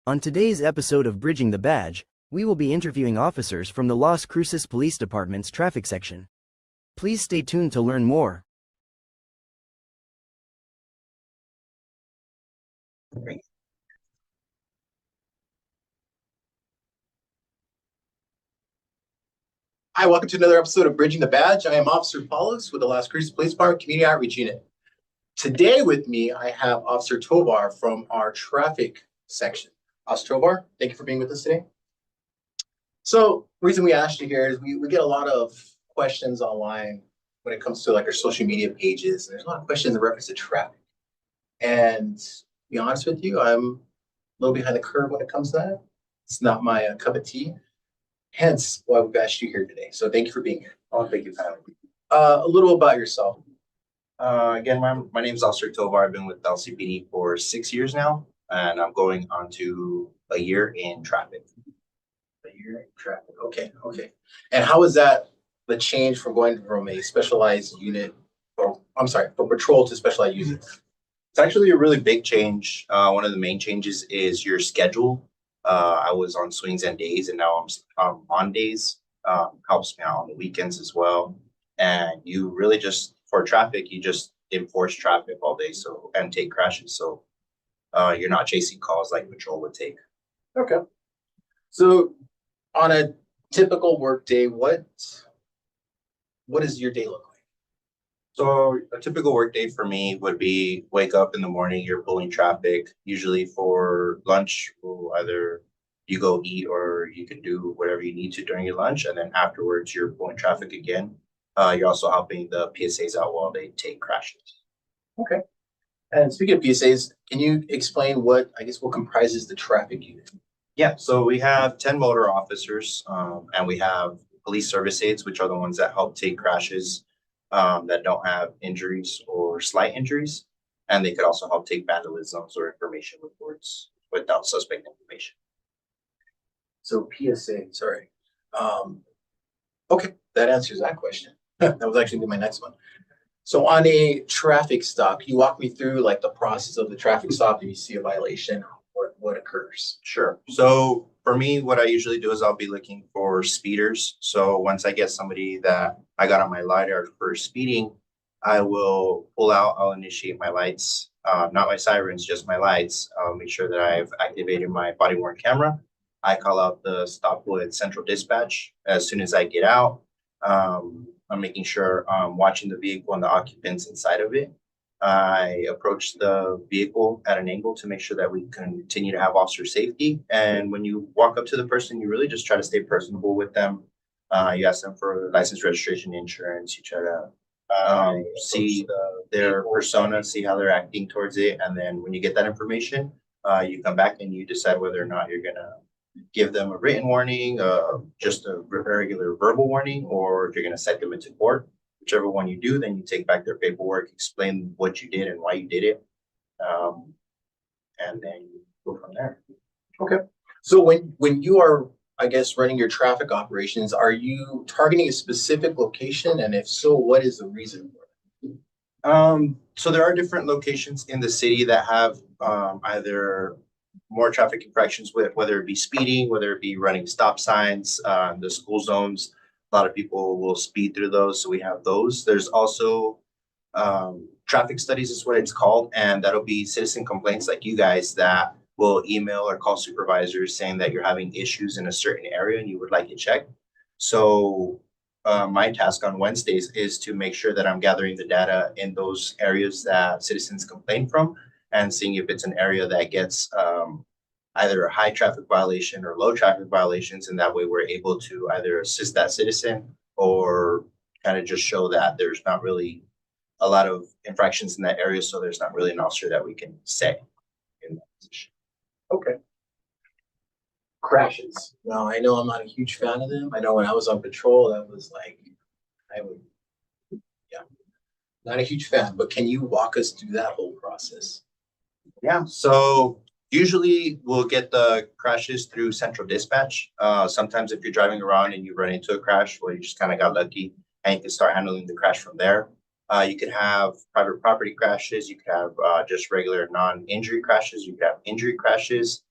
On today's episode of Bridging the Badge, we will be interviewing officers from the Las Cruces Police Department's traffic section. Please stay tuned to learn more. Hi, welcome to another episode of Bridging the Badge. I am Officer Paulus with the Las Cruces Police Department Community Outreach Unit. Today with me, I have Officer Tovar from our traffic section. Officer Tovar, thank you for being with us today. So the reason we asked you here is we get a lot of questions online when it comes to like our social media pages. And there's a lot of questions in reference to traffic. And to be honest with you, I'm a little behind the curve when it comes to that. It's not my cup of tea. Hence why we've asked you here today. So thank you for being here. Oh, thank you for having me. A little about yourself. Again, my name is Officer Tovar. I've been with LCPD for 6 years now, and I'm going on to a year in traffic. A year in traffic. Okay. And how is that the change from going from a specialized unit, or I'm sorry, from patrol to specialized unit? It's actually a really big change. One of the main changes is your schedule. I was on swings and days, and now I'm on days. Helps me out on the weekends as well. And you really just, for traffic, you just enforce traffic all day, and take crashes. So you're not chasing calls like patrol would take. Okay. So on a typical work day, what does your day look like? So a typical work day for me would be wake up in the morning, you're pulling traffic, usually for lunch, or either you go eat or you can do whatever you need to during your lunch. And then afterwards, you're pulling traffic again. You're also helping the PSAs out while they take crashes. Okay. And speaking of PSAs, can you explain what comprises the traffic unit? Yeah, so we have 10 motor officers, and we have police service aides, which are the ones that help take crashes that don't have injuries or slight injuries. And they could also help take vandalisms or information reports without suspect information. So PSA, sorry. Okay, that answers that question. That was actually my next one. So on a traffic stop, can you walk me through like the process of the traffic stop if you see a violation, what occurs? Sure. So for me, what I usually do is I'll be looking for speeders. So once I get somebody that I got on my LiDAR for speeding, I will pull out, I'll initiate my lights, not my sirens, just my lights. I'll make sure that I've activated my body worn camera. I call out the stop with central dispatch. As soon as I get out, I'm making sure I'm watching the vehicle and the occupants inside of it. I approach the vehicle at an angle to make sure that we continue to have officer safety. And when you walk up to the person, you really just try to stay personable with them. You ask them for license, registration, insurance. You try to see their persona, see how they're acting towards it. And then when you get that information, you come back and you decide whether or not you're going to give them a written warning, just a regular verbal warning, or if you're going to set them into court. Whichever one you do, then you take back their paperwork, explain what you did and why you did it, and then you go from there. Okay. So when you are, I guess, running your traffic operations, are you targeting a specific location? And if so, what is the reason for it? So there are different locations in the city that have either more traffic infractions with, whether it be speeding, whether it be running stop signs, the school zones. A lot of people will speed through those, so we have those. There's also traffic studies is what it's called, and that'll be citizen complaints like you guys that will email or call supervisors saying that you're having issues in a certain area and you would like it checked. So my task on Wednesdays is to make sure that I'm gathering the data in those areas that citizens complain from and seeing if it's an area that gets either a high traffic violation or low traffic violations. And that way we're able to either assist that citizen or kind of just show that there's not really a lot of infractions in that area. So there's not really an officer that we can say in that position. Okay. Crashes. Now, I know I'm not a huge fan of them. I know when I was on patrol, that was like, not a huge fan, but can you walk us through that whole process? Yeah, so usually we'll get the crashes through central dispatch. Sometimes if you're driving around and you run into a crash, well, you just kind of got lucky and you can start handling the crash from there. You could have private property crashes. You could have just regular non-injury crashes. You could have injury crashes.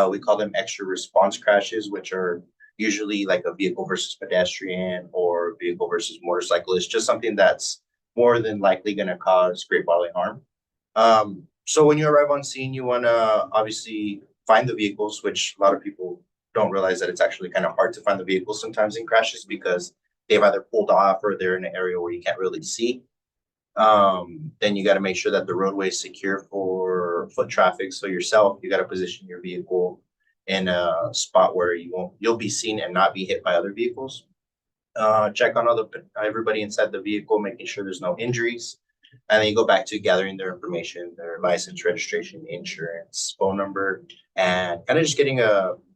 We call them extra response crashes, which are usually like a vehicle versus pedestrian or vehicle versus motorcycle. It's just something that's more than likely going to cause great bodily harm. So when you arrive on scene, you want to obviously find the vehicles, which a lot of people don't realize that it's actually kind of hard to find the vehicles sometimes in crashes because they've either pulled off or they're in an area where you can't really see. Then you got to make sure that the roadway is secure for foot traffic. So yourself, you got to position your vehicle in a spot where you'll be seen and not be hit by other vehicles. Check on everybody inside the vehicle, making sure there's no injuries. And then you go back to gathering their information, their license, registration, insurance, phone number, and kind of just getting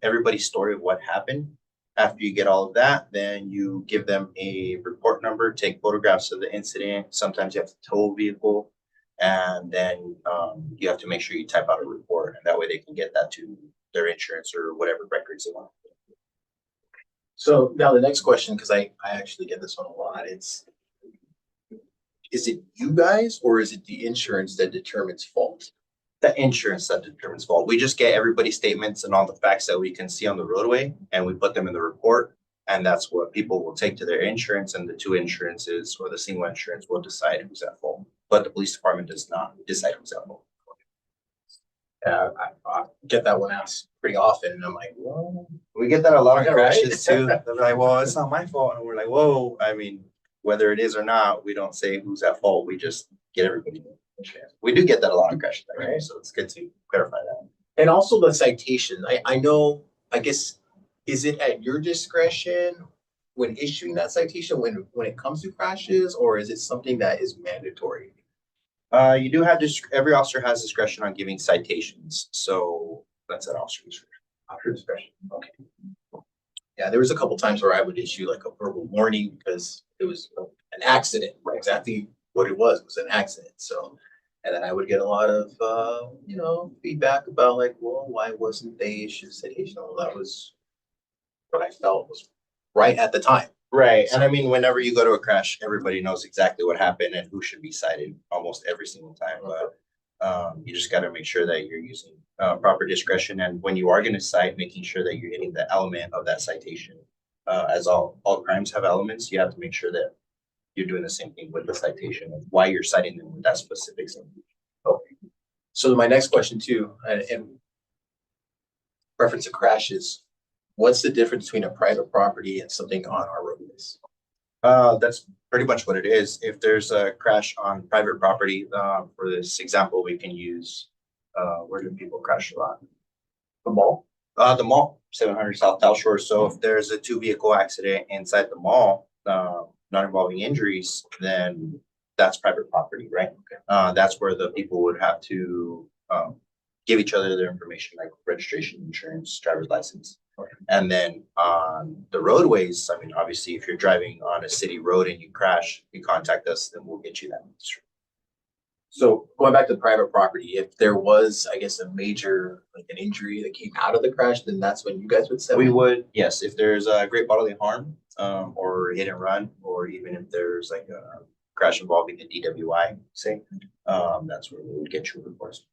everybody's story of what happened. After you get all of that, then you give them a report number, take photographs of the incident. Sometimes you have to tow a vehicle, and then you have to make sure you type out a report, and that way they can get that to their insurance or whatever records they want. So now the next question, because I actually get this one a lot, is it you guys or is it the insurance that determines fault? The insurance that determines fault. We just get everybody's statements and all the facts that we can see on the roadway, and we put them in the report, and that's what people will take to their insurance, and the two insurances or the single insurance will decide who's at fault. But the police department does not decide who's at fault. Yeah, I get that one asked pretty often, and I'm like, well, we get that a lot of Yeah, crashes right? too. They're like, well, it's not my fault. And we're like, whoa, I mean, whether it is or not, we don't say who's at fault. We just get everybody. We do get that a lot of crashes, right? So it's good to clarify that. And also the citation. I know, I guess, is it at your discretion when issuing that citation when it comes to crashes, or is it something that is mandatory? You do have every officer has discretion on giving citations. So that's an officer discretion. Officer discretion. Okay. Yeah, there was a couple times where I would issue like a verbal warning because it was an accident. Right. Exactly what it was an accident. So, and then I would get a lot of feedback about like, well, why wasn't they issued a citation? Well, that was what I felt was right at the time. Right. And I mean, whenever you go to a crash, everybody knows exactly what happened and who should be cited almost every single time. But you just got to make sure that you're using proper discretion. And when you are going to cite, making sure that you're hitting the element of that citation. As all crimes have elements, you have to make sure that you're doing the same thing with the citation of why you're citing them with that specific citation. Okay. So my next question too, and reference to crashes, what's the difference between a private property and something on our roadways? That's pretty much what it is. If there's a crash on private property, for this example, we can use, where do people crash a lot? The mall? The mall, 700 South South Shore. So if there's a 2-vehicle accident inside the mall, not involving injuries, then that's private property, right? Okay. That's where the people would have to give each other their information, like registration, insurance, driver's license. Okay. And then on the roadways, I mean, obviously, if you're driving on a city road and you crash, you contact us, then we'll get you that. So going back to private property, if there was, I guess, a major, like an injury that came out of the crash, then that's when you guys would say we would, yes, if there's a great bodily harm, or hit and run, or even if there's like a crash involving a DWI, say, that's where we would get you reports.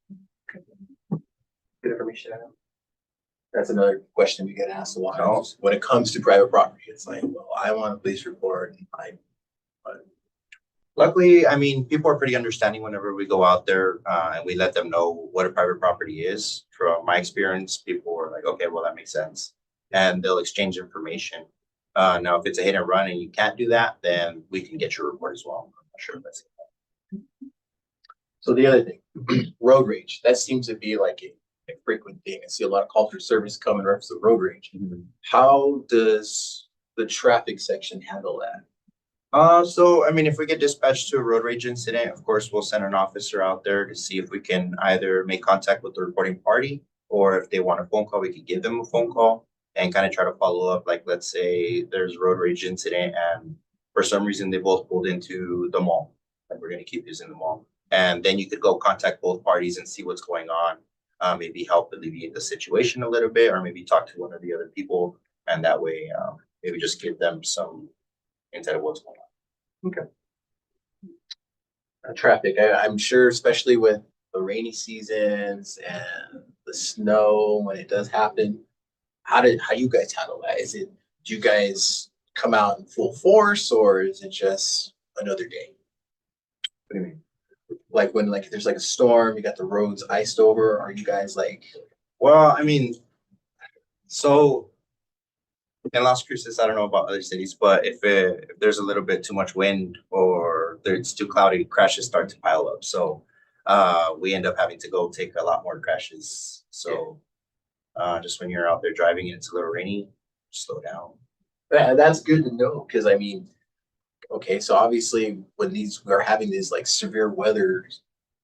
Okay. Good information. That's another question we get asked a lot. Oh. When it comes to private property, it's like, well, I want a police report. Luckily, I mean, people are pretty understanding whenever we go out there and we let them know what a private property is. From my experience, people are like, okay, well, that makes sense. And they'll exchange information. Now, if it's a hit and run and you can't do that, then we can get your report as well. I'm not sure if that's it. So the other thing, road rage, that seems to be like a frequent thing. I see a lot of calls for service come in reference to road rage. Mm-hmm. How does the traffic section handle that? So, I mean, if we get dispatched to a road rage incident, of course, we'll send an officer out there to see if we can either make contact with the reporting party, or if they want a phone call, we could give them a phone call and kind of try to follow up. Like, let's say there's a road rage incident and for some reason they both pulled into the mall. Like, we're going to keep using the mall. And then you could go contact both parties and see what's going on. Maybe help alleviate the situation a little bit, or maybe talk to one of the other people. And that way, maybe just give them some insight of what's going on. Okay. Traffic, I'm sure, especially with the rainy seasons and the the snow when it does happen? How you guys handle that? Do you guys come out in full force, or is it just another day? What do you mean? Like when there's like a storm, you got the roads iced over, are you guys like Well, I mean, so in Las Cruces, I don't know about other cities, but if there's a little bit too much wind or it's too cloudy, crashes start to pile up. So we end up having to go take a lot more crashes. So just when you're out there driving and it's a little rainy, slow down. that's good to know? Because I mean, okay, so obviously when we're having these like severe weather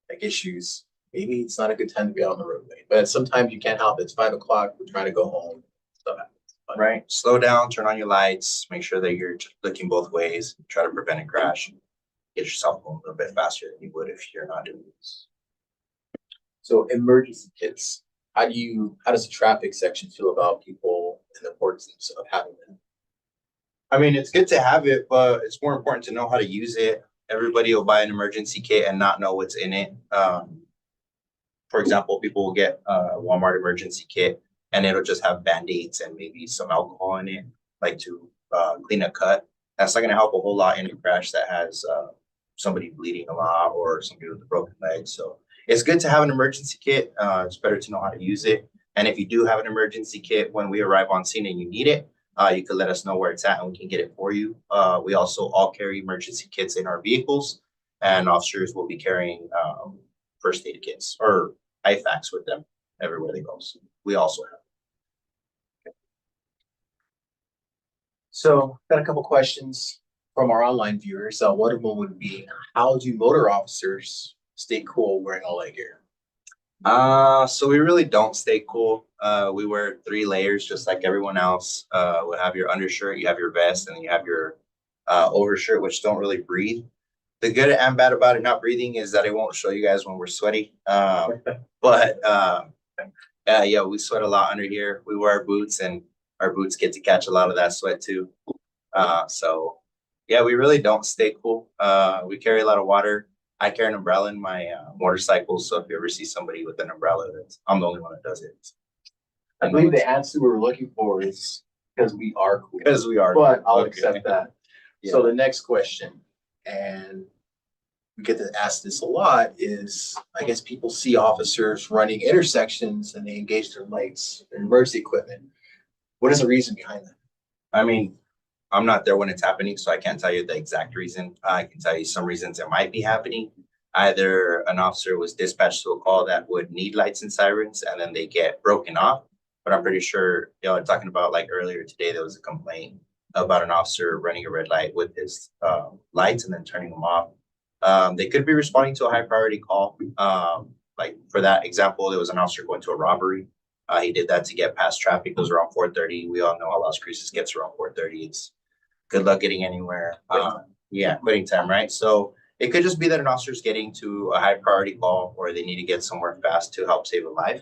like issues, maybe it's not a good time to be out on the roadway. But sometimes you can't help it. It's 5 o'clock. We're trying to go home. Stuff happens. But Right. Slow down, turn on your lights, make sure that you're looking both ways, try to prevent a crash. Get yourself home a little bit faster than you would if you're not doing this. so emergency kits. How does the traffic section feel about people and the importance of having them? I mean, it's good to have it, but it's more important to know how to use it. Everybody will buy an emergency kit and not know what's in it. For example, people will get a Walmart emergency kit and it'll just have Band-Aids and maybe some alcohol in it, like to clean a cut. That's not going to help a whole lot in a crash that has somebody bleeding a lot or somebody with a broken leg. So it's good to have an emergency kit. It's better to know how to use it. And if you do have an emergency kit, when we arrive on scene and you need it, you can let us know where it's at and we can get it for you. We also all carry emergency kits in our vehicles, and officers will be carrying first aid kits or IFACs with them everywhere they go. So we also have. So, got a couple questions from our online viewers. One of them would be, how do motor officers stay cool wearing all that gear? So we really don't stay cool. We wear 3 layers just like everyone else. We have your undershirt, you have your vest, and then you have your overshirt, which don't really breathe. The good and bad about it not breathing is that it won't show you guys when we're sweaty. But yeah, we sweat a lot under here. We wear boots, and our boots get to catch a lot of that sweat too. So yeah, we really don't stay cool. We carry a lot of water. I carry an umbrella in my motorcycle, so if you ever see somebody with an umbrella, I'm the only one that does it. I believe the answer we're looking for is because we are cool. Because we are. But I'll Okay. accept that. Yeah. So the next question, and we get to ask this a lot, is I guess people see officers running intersections and they engage their lights and emergency equipment. What is the reason behind that? I mean, I'm not there when it's happening, so I can't tell you the exact reason. I can tell you some reasons it might be happening. Either an officer was dispatched to a call that would need lights and sirens, and then they get broken off. But I'm pretty sure, talking about like earlier today, there was a complaint about an officer running a red light with his lights and then turning them off. They could be responding to a high priority call. Like for that example, there was an officer going to a robbery. He did that to get past traffic. It was around 4:30. We all know how Las Cruces gets around 4:30. It's good luck getting anywhere. Yeah, quitting time, right? So it could just be that an officer is getting to a high priority call or they need to get somewhere fast to help save a life.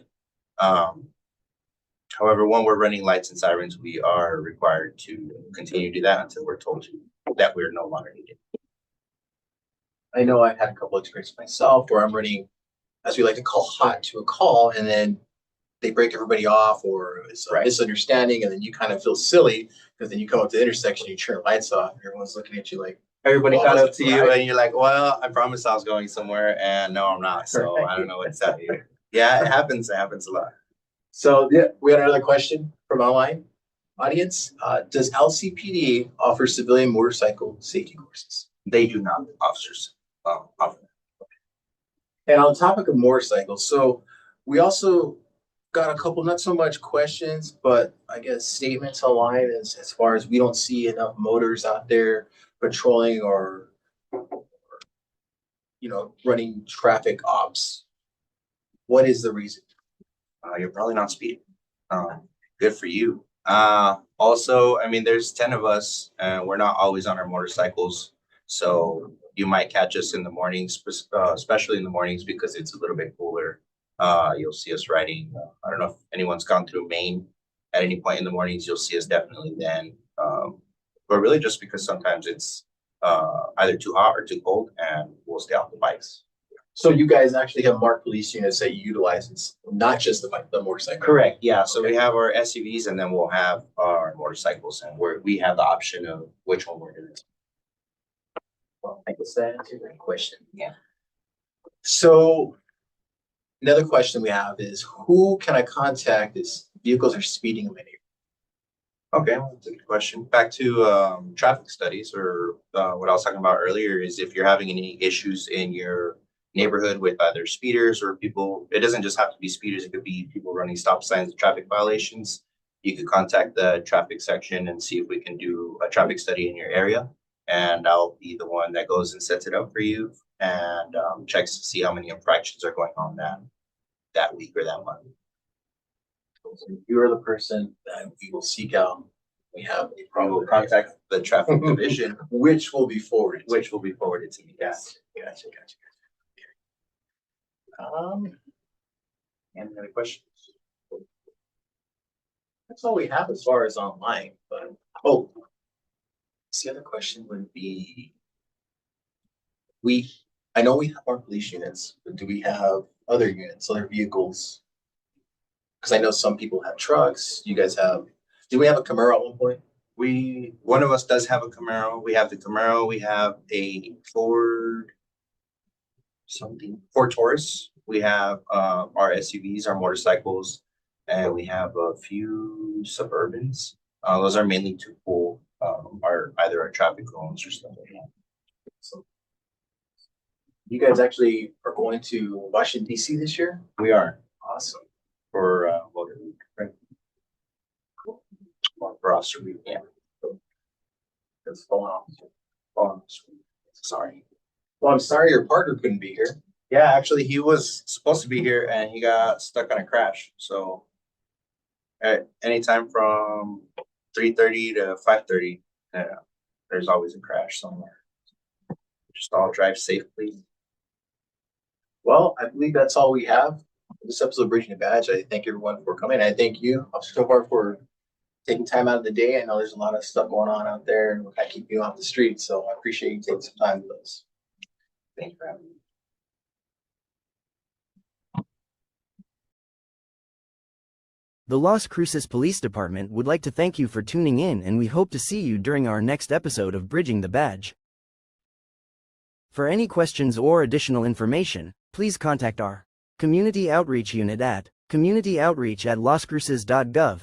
However, when we're running lights and sirens, we are required to continue to do that until we're told that we're no longer needed. I know I've had a couple experiences myself where I'm running, as we like to call, hot to a call, and then they break everybody off, or it's a misunderstanding, and then you kind of feel silly because then you come up to the intersection, you turn lights off, and everyone's looking at you like everybody caught up to you, right? and you're like, "Well, I promised I was going somewhere, and no, I'm not." So I don't know what to tell you. Yeah, it happens. It happens a lot. So yeah, we had another question from online audience. Does LCPD offer civilian motorcycle safety courses? They do not, officers. Offer. And on the topic of motorcycles, so we also got a couple, not so much questions, but I guess statements online as far as we don't see enough motors out there patrolling or running traffic ops. What is the reason? You're probably not speeding. Good for you. Also, I mean, there's 10 of us, and we're not always on our motorcycles. So you might catch us in the mornings, especially in the mornings because it's a little bit cooler. You'll see us riding. I don't know if anyone's gone through Maine at any point in the mornings. You'll see us definitely then. But really just because sometimes it's either too hot or too cold and we'll stay off the bikes. So you guys actually have marked police units that you utilize, it's not just the bike, the motorcycle? Correct, yeah. So Okay. we have our SUVs and then we'll have our motorcycles and we have the option of which one we're doing. Well, I guess that answers that question. Yeah. So another question we have is, who can I contact if vehicles are speeding in my neighborhood? Okay, well, that's a good question. Back to traffic studies or what I was talking about earlier is if you're having any issues in your neighborhood with either speeders or people, it doesn't just have to be speeders, it could be people running stop signs, traffic violations. You could contact the traffic section and see if we can do a traffic study in your area. And I'll be the one that goes and sets it up for you and checks to see how many infractions are going on that week or that month. So you are the person that we will seek out. We have a We problem. will contact the traffic division, Which will be forwarded. which will be forwarded to me. Yes. Gotcha. Any other questions? That's all we have as far as online, but, the other question would be, I know we have our police units, but do we have other units, other vehicles? Because I know some people have trucks, you guys do we have a Camaro at one point? One of us does have a Camaro. We have the Camaro, we have a Ford Taurus. We have our SUVs, our motorcycles, and we have a few Suburbans. Those are mainly to pull either our traffic cones or stuff like that. So you guys actually are going to Washington DC this year? We are Awesome. for Motor Week, right? Cool. For Officer Week, yeah. That's falling off. Sorry. Well, I'm sorry your partner couldn't be here. Yeah, actually, he was supposed to be here and he got stuck on a crash. So at any time from 3:30 to 5:30, there's always a crash somewhere. Just all drive safely. Well, I believe that's all we have for this episode of Bridging the Badge. I thank everyone for coming. I thank you, Officer Tovar, for taking time out of the day. I know there's a lot of stuff going on out there and we're kind of keeping you off the street. So I appreciate you taking some time with us. Thank you for having me. The Las Cruces Police Department would like to thank you for tuning in, and we hope to see you during our next episode of Bridging the Badge. For any questions or additional information, please contact our Community Outreach Unit at communityoutreach@lascruces.gov.